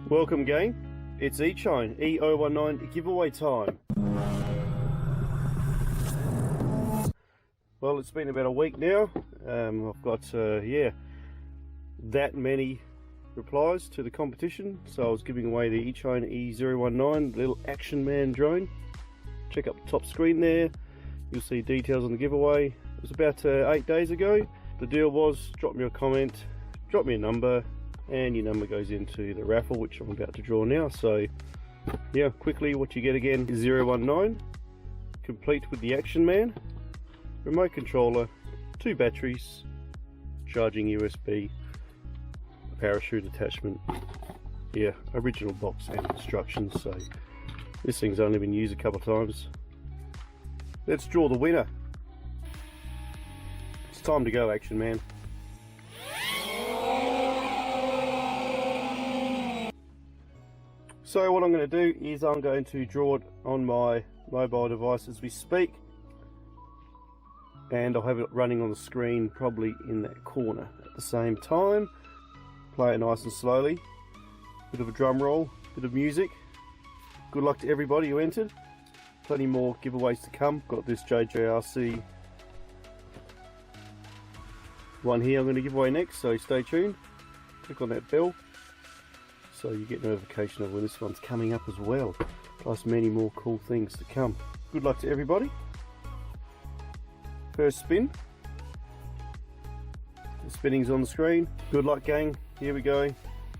Welcome gang, it's Eachine E019 giveaway time. Well, it's been about a week now. I've got that many replies to the competition, so I was giving away the Eachine E019 little action man drone. Check up the top screen there, you'll see details on the giveaway. It was about 8 days ago. The deal was drop me a comment, drop me a number, and your number goes into the raffle, which I'm about to draw now. So yeah, quickly, what you get again is 019, complete with the action man, remote controller, 2 batteries, charging USB, parachute attachment, yeah, original box and instructions. So this thing's only been used a couple of times. Let's draw the winner. It's time to go, action man. So what I'm going to do is I'm going to draw it on my mobile device as we speak, and I'll have it running on the screen probably in that corner at the same time. Play it nice and slowly, bit of a drum roll, bit of music. Good luck to everybody who entered. Plenty more giveaways to come. Got this JJRC one here I'm going to give away next, so stay tuned. Click on that bell so you get notification of when this one's coming up as well, plus many more cool things to come. Good luck to everybody. First spin. The spinning's on the screen. Good luck gang, here we go.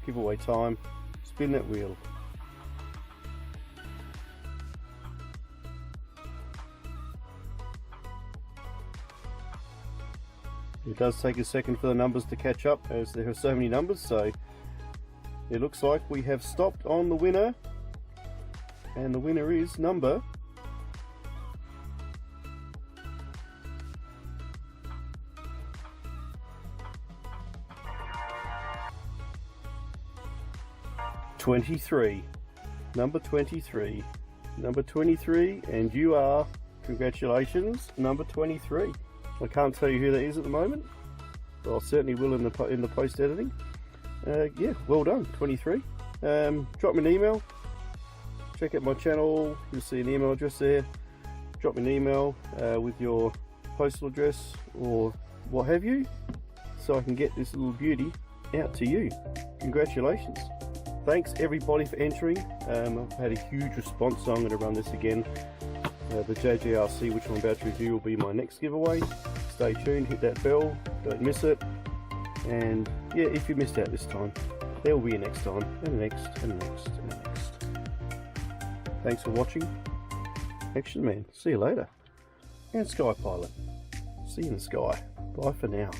Giveaway time. Spin that wheel. It does take a second for the numbers to catch up, as there are so many numbers, so it looks like we have stopped on the winner, and the winner is number 23. Number 23. Number 23, and you are, congratulations, number 23. I can't tell you who that is at the moment, but I certainly will in the post editing. Yeah, well done, 23. Drop me an email, check out my channel, you'll see an email address there. Drop me an email with your postal address or what have you, so I can get this little beauty out to you. Congratulations. Thanks everybody for entering. I've had a huge response, so I'm going to run this again. The JJRC, which I'm about to review, will be my next giveaway. Stay tuned, hit that bell, don't miss it. And yeah, if you missed out this time, there will be a next time, and the next, and the next, and the next. Thanks for watching. Action Man, see you later. And Sky Pilot, see you in the sky. Bye for now.